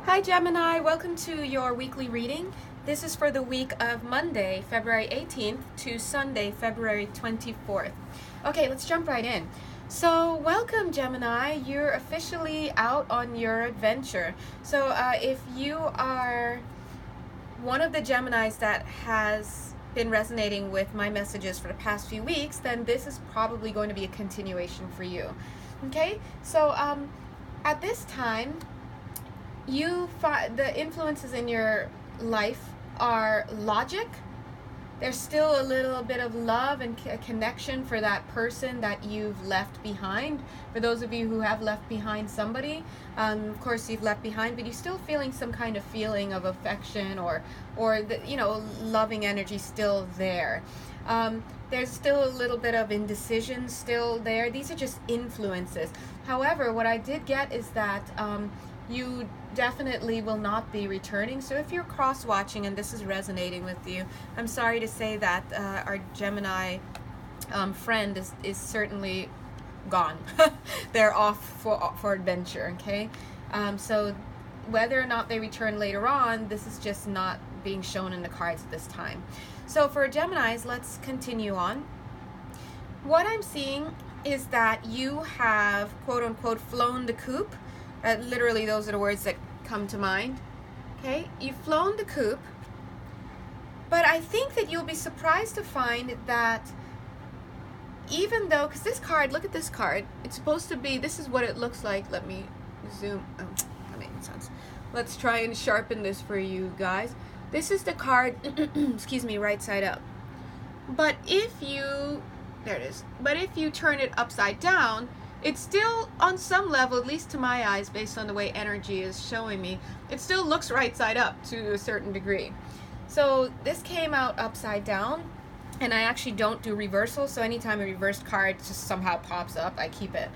Hi Gemini, welcome to your weekly reading. This is for the week of Monday, February 18th to Sunday, February 24th. Okay, let's jump right in. So welcome Gemini, you're officially out on your adventure. So if you are one of the Geminis that has been resonating with my messages for the past few weeks, then this is probably going to be a continuation for you. Okay, so at this time, you find the influences in your life are logic. There's still a little bit of love and a connection for that person that you've left behind. For those of you who have left behind somebody, of course you've left behind, but you're still feeling some kind of feeling of affection or the, loving energy still there. There's still a little bit of indecision still there. These are just influences. However, what I did get is that you definitely will not be returning. So if you're cross-watching and this is resonating with you, I'm sorry to say that our Gemini friend is certainly gone. They're off for adventure, okay? So whether or not they return later on, this is just not being shown in the cards at this time. So for Geminis, let's continue on. What I'm seeing is that you have, quote-unquote, flown the coop. Literally, those are the words that come to mind. Okay, you've flown the coop, but I think that you'll be surprised to find that even though, because this card, look at this card, it's supposed to be, this is what it looks like. Let me zoom. Oh, that makes sense. Let's try and sharpen this for you guys. This is the card, excuse me, right side up. But if you, there it is. But if you turn it upside down, it's still, on some level, at least to my eyes, based on the way energy is showing me, it still looks right side up to a certain degree. So this came out upside down, and I actually don't do reversal, so anytime a reversed card just somehow pops up, I keep it.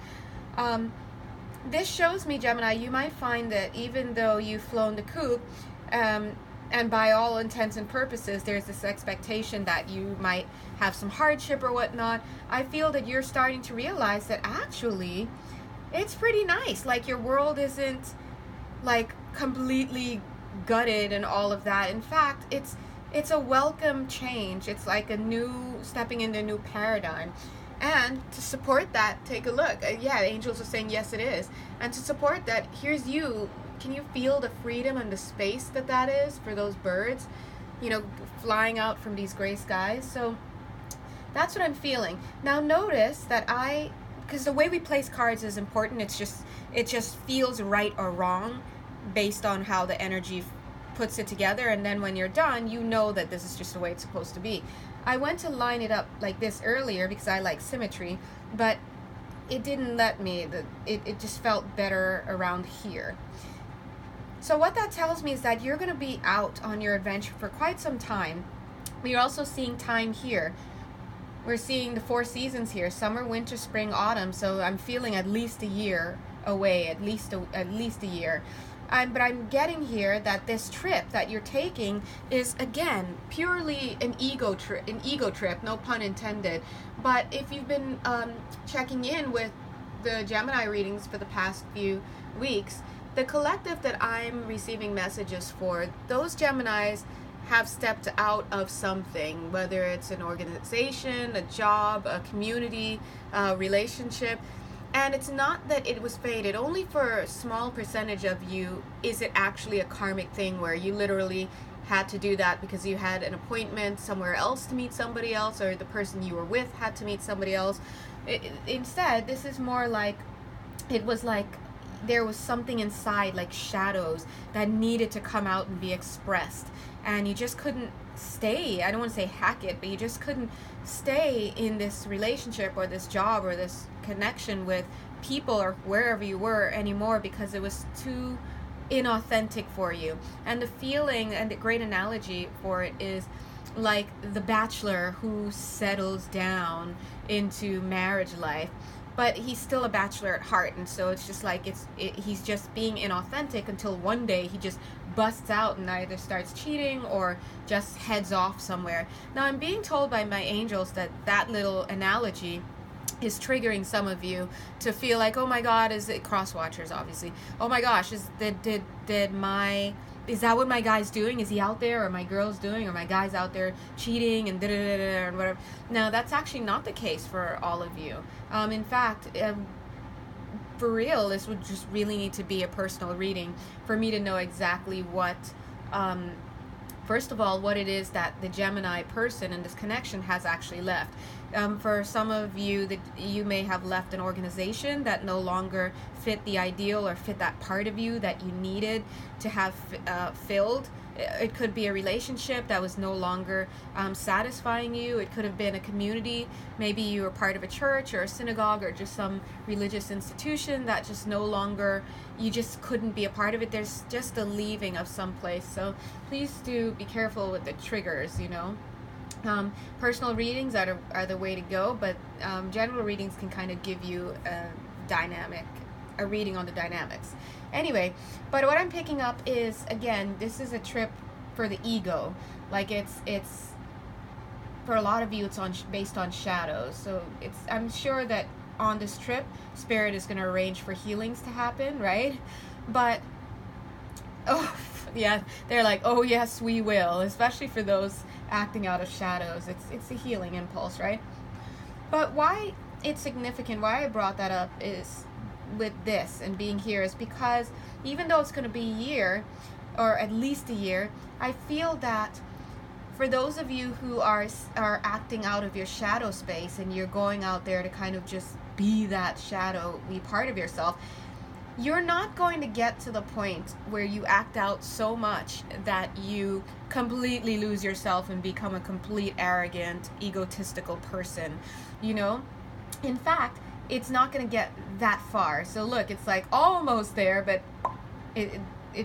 This shows me, Gemini, you might find that even though you've flown the coop, and by all intents and purposes, there's this expectation that you might have some hardship or whatnot. I feel that you're starting to realize that actually it's pretty nice. Like, your world isn't like completely gutted and all of that. In fact, it's a welcome change. It's like a new, stepping into a new paradigm. And to support that, take a look. Yeah, the angels are saying yes, it is. And to support that, here's you. Can you feel the freedom and the space that is for those birds, flying out from these gray skies? So that's what I'm feeling. Now notice that because the way we place cards is important. It just feels right or wrong based on how the energy puts it together. And then when you're done, you know that this is just the way it's supposed to be. I went to line it up like this earlier because I like symmetry, but it didn't let me. It just felt better around here. So what that tells me is that you're going to be out on your adventure for quite some time. We're also seeing time here. We're seeing the 4 seasons here: summer, winter, spring, autumn. So I'm feeling at least a year away, at least a year. But I'm getting here that this trip that you're taking is, again, purely an ego trip, no pun intended. But if you've been checking in with the Gemini readings for the past few weeks, the collective that I'm receiving messages for, those Geminis have stepped out of something, whether it's an organization, a job, a community, a relationship. And it's not that it was fated. Only for a small percentage of you is it actually a karmic thing where you literally had to do that because you had an appointment somewhere else to meet somebody else, or the person you were with had to meet somebody else. Instead, this is more like, it was like there was something inside, like shadows, that needed to come out and be expressed. And you just couldn't stay. I don't want to say hack it, but you just couldn't stay in this relationship or this job or this connection with people or wherever you were anymore because it was too inauthentic for you. And the feeling, and the great analogy for it is like the bachelor who settles down into marriage life, but he's still a bachelor at heart. And so it's just like he's just being inauthentic until one day he just busts out and either starts cheating or just heads off somewhere. Now I'm being told by my angels that little analogy is triggering some of you to feel like, oh my God, is it cross watchers, obviously? Oh my gosh, is that what my guy's doing? Is he out there, or my girl's doing, or my guy's out there cheating and and whatever? No, that's actually not the case for all of you. In fact, for real, this would just really need to be a personal reading for me to know exactly what, first of all, what it is that the Gemini person in this connection has actually left. For some of you, that you may have left an organization that no longer fit the ideal or fit that part of you that you needed to have filled. It could be a relationship that was no longer satisfying you. It could have been a community. Maybe you were part of a church or a synagogue or just some religious institution that just no longer, you just couldn't be a part of it. There's just a leaving of some place. So please do be careful with the triggers, you know. Personal readings are the way to go, but general readings can kind of give you a reading on the dynamics. Anyway, but what I'm picking up is, again, this is a trip for the ego. Like it's for a lot of you, it's based on shadows. So I'm sure that on this trip, Spirit is going to arrange for healings to happen, right? But oh yeah, they're like, oh yes, we will, especially for those acting out of shadows. It's a healing impulse, right? But why it's significant, why I brought that up is with this and being here is because even though it's going to be a year, or at least a year, I feel that for those of you who are acting out of your shadow space and you're going out there to kind of just be that shadowy part of yourself, you're not going to get to the point where you act out so much that you completely lose yourself and become a complete arrogant, egotistical person, you know? In fact, it's not going to get that far. So look, it's like almost there, but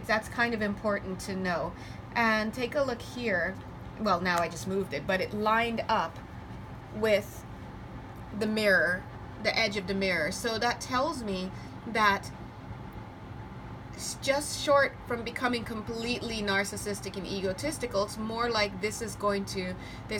that's kind of important to know. And take a look here. Well, now I just moved it, but it lined up with the mirror, the edge of the mirror. So that tells me that it's just short from becoming completely narcissistic and egotistical. It's more like this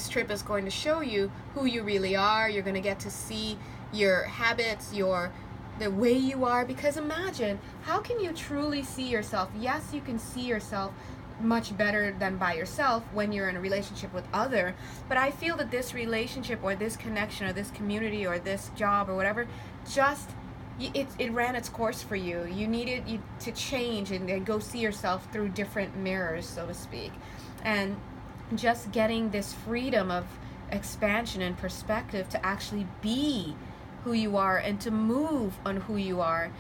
trip is going to show you who you really are. You're going to get to see your habits, the way you are, because imagine, how can you truly see yourself? Yes, you can see yourself much better than by yourself when you're in a relationship with other, but I feel that this relationship or this connection or this community or this job or whatever, just it ran its course for you. You needed to change and go see yourself through different mirrors, so to speak. And just getting this freedom of expansion and perspective to actually be who you are and to move on who you are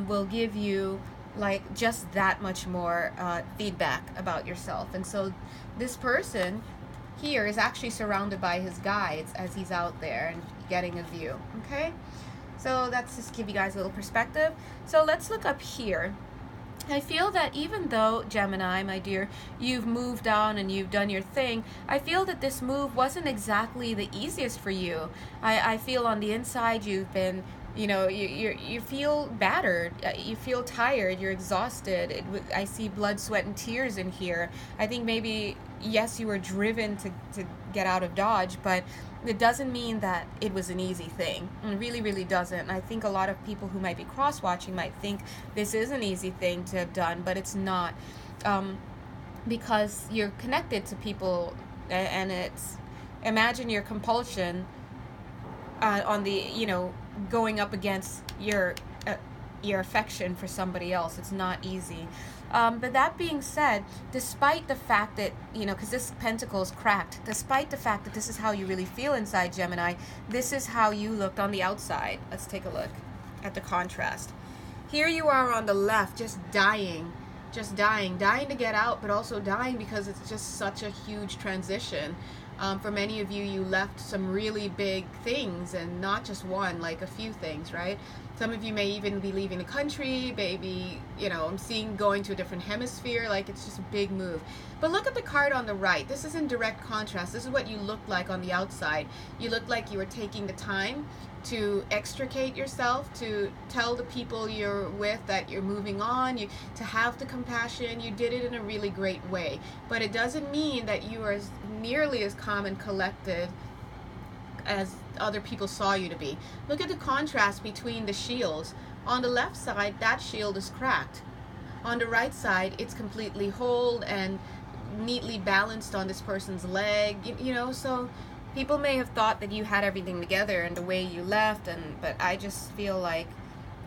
will give you like just that much more feedback about yourself. And so this person here is actually surrounded by his guides as he's out there and getting a view. Okay, so that's just give you guys a little perspective. So let's look up here. I feel that even though, Gemini, my dear, you've moved on and you've done your thing, I feel that this move wasn't exactly the easiest for you. I feel on the inside you've been, you feel battered, you feel tired, you're exhausted. I see blood, sweat, and tears in here. I think maybe, yes, you were driven to get out of Dodge, but it doesn't mean that it was an easy thing. It really, really doesn't. I think a lot of people who might be cross-watching might think this is an easy thing to have done, but it's not, because you're connected to people, and imagine your compulsion on the, going up against your affection for somebody else. It's not easy. But that being said, despite the fact that, because this pentacle is cracked, despite the fact that this is how you really feel inside, Gemini, this is how you looked on the outside. Let's take a look at the contrast. Here you are on the left, just dying to get out, but also dying because it's just such a huge transition. For many of you, you left some really big things, and not just one, like a few things, right? Some of you may even be leaving the country, maybe, I'm seeing going to a different hemisphere, like it's just a big move. But look at the card on the right. This is in direct contrast. This is what you looked like on the outside. You looked like you were taking the time to extricate yourself, to tell the people you're with that you're moving on, to have the compassion. You did it in a really great way. But it doesn't mean that you are nearly as calm and collected as other people saw you to be. Look at the contrast between the shields. On the left side, that shield is cracked. On the right side, it's completely whole and neatly balanced on this person's leg, you know. So people may have thought that you had everything together and the way you left, but I just feel like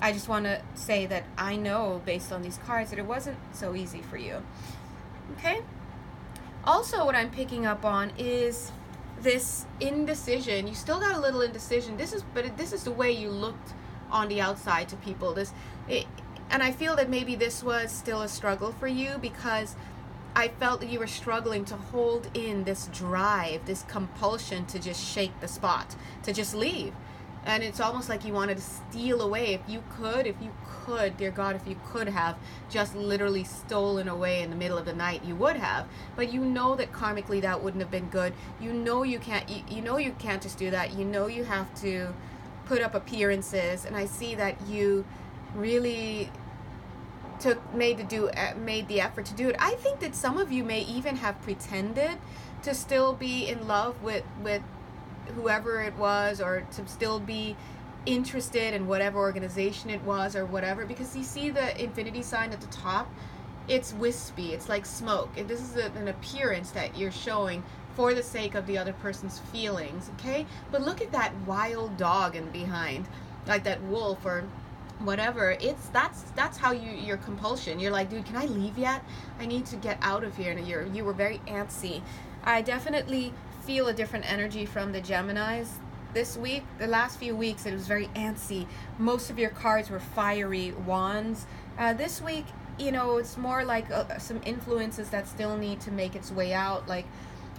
I just want to say that I know based on these cards that it wasn't so easy for you. Okay? Also, what I'm picking up on is this indecision. You still got a little indecision. This is the way you looked on the outside to people. And I feel that maybe this was still a struggle for you, because I felt that you were struggling to hold in this drive, this compulsion to just shake the spot, to just leave. And it's almost like you wanted to steal away. If you could, dear God, if you could have just literally stolen away in the middle of the night, you would have. But you know that karmically that wouldn't have been good. You know you can't just do that. You know you have to put up appearances. And I see that you really made the effort to do it. I think that some of you may even have pretended to still be in love with whoever it was, or to still be interested in whatever organization it was or whatever, because you see the infinity sign at the top, it's wispy, it's like smoke. This is an appearance that you're showing for the sake of the other person's feelings, okay? But look at that wild dog in behind, like that wolf or whatever. That's how your compulsion. You're like, dude, can I leave yet? I need to get out of here. And you were very antsy. I definitely feel a different energy from the Geminis this week. The last few weeks it was very antsy. Most of your cards were fiery wands. This week, you know, it's more like some influences that still need to make its way out, like,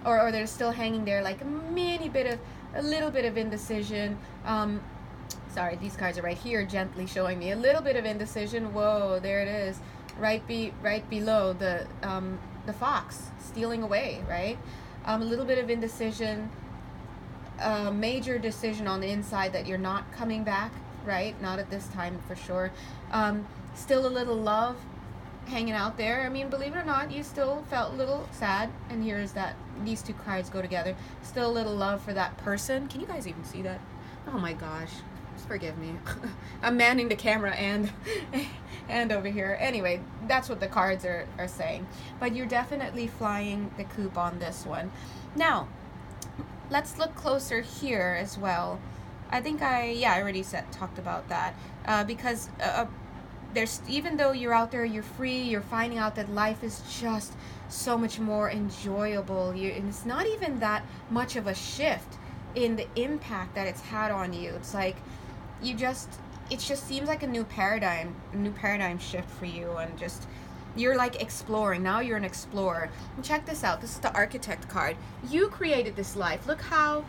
or they're still hanging there, like a little bit of indecision. Sorry, these cards are right here, gently showing me a little bit of indecision. Whoa, there it is, right below the fox stealing away, right? A little bit of indecision, major decision on the inside that you're not coming back, right? Not at this time for sure. Still a little love hanging out there. I mean, believe it or not, you still felt a little sad, and here's that, these two cards go together. Still a little love for that person. Can you guys even see that? Oh my gosh, just forgive me. I'm manning the camera and over here. Anyway, that's what the cards are saying. But you're definitely flying the coop on this one. Now, let's look closer here as well. I think I already talked about that. Because there's, even though you're out there, you're free, you're finding out that life is just so much more enjoyable. And it's not even that much of a shift in the impact that it's had on you. It's like it just seems like a new paradigm shift for you, and just you're like exploring. Now you're an explorer. And check this out. This is the Architect card. You created this life. Look how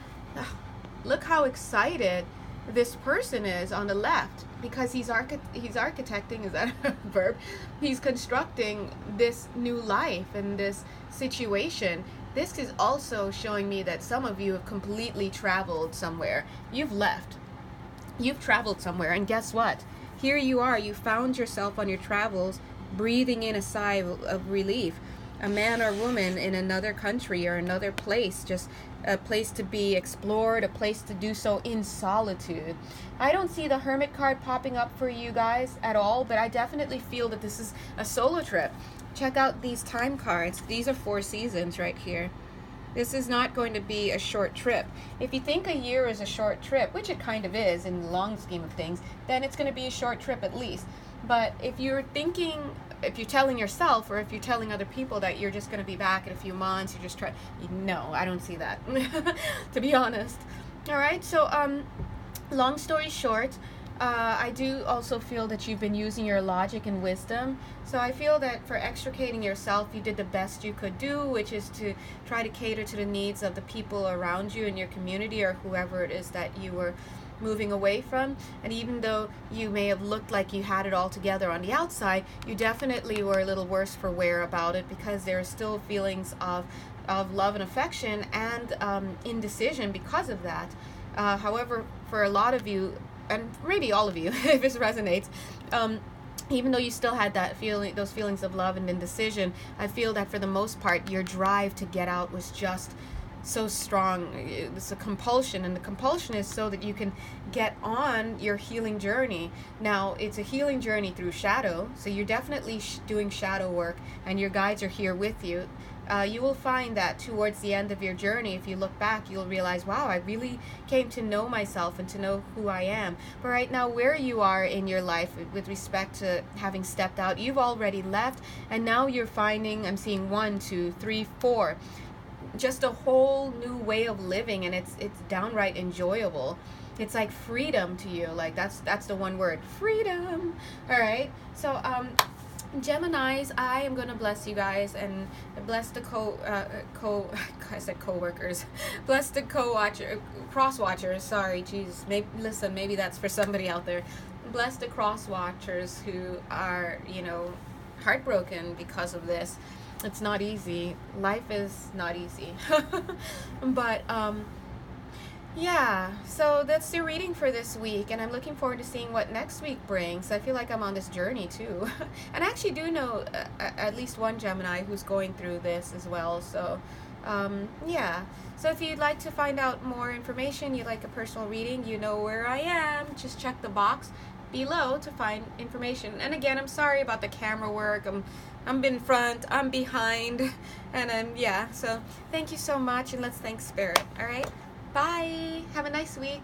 excited this person is on the left, because he's architecting. Is that a verb? He's constructing this new life and this situation. This is also showing me that some of you have completely traveled somewhere. You've left. You've traveled somewhere, and guess what? Here you are. You found yourself on your travels breathing in a sigh of relief. A man or woman in another country or another place, just a place to be explored, a place to do so in solitude. I don't see the Hermit card popping up for you guys at all, but I definitely feel that this is a solo trip. Check out these time cards. These are 4 seasons right here. This is not going to be a short trip. If you think a year is a short trip, which it kind of is in the long scheme of things, then it's going to be a short trip at least. But if you're telling yourself, or if you're telling other people that you're just going to be back in a few months, you're just no, I don't see that, to be honest. All right, so long story short, I do also feel that you've been using your logic and wisdom. So I feel that for extricating yourself, you did the best you could do, which is to try to cater to the needs of the people around you in your community, or whoever it is that you were moving away from. And even though you may have looked like you had it all together on the outside, you definitely were a little worse for wear about it, because there are still feelings of love and affection and indecision because of that. However, for a lot of you, and maybe all of you, if this resonates, even though you still had those feelings of love and indecision, I feel that for the most part, your drive to get out was just so strong. It's a compulsion, and the compulsion is so that you can get on your healing journey. Now, it's a healing journey through shadow, so you're definitely doing shadow work, and your guides are here with you. You will find that towards the end of your journey, if you look back, you'll realize, wow, I really came to know myself and to know who I am. But right now, where you are in your life with respect to having stepped out, you've already left, and now you're finding, I'm seeing 1, 2, 3, 4, just a whole new way of living, and it's downright enjoyable. It's like freedom to you. Like that's the one word, freedom. All right. So Geminis, I am going to bless you guys and bless the I said co-workers, bless the cross watchers. Sorry, geez, maybe that's for somebody out there. Bless the cross watchers who are, heartbroken because of this. It's not easy. Life is not easy. But yeah, so that's the reading for this week, and I'm looking forward to seeing what next week brings. I feel like I'm on this journey too. And I actually do know at least one Gemini who's going through this as well. So yeah, so if you'd like to find out more information, you'd like a personal reading, you know where I am. Just check the box below to find information. And again, I'm sorry about the camera work. I'm in front, I'm behind, and yeah, so thank you so much, and let's thank Spirit. All right, bye, have a nice week.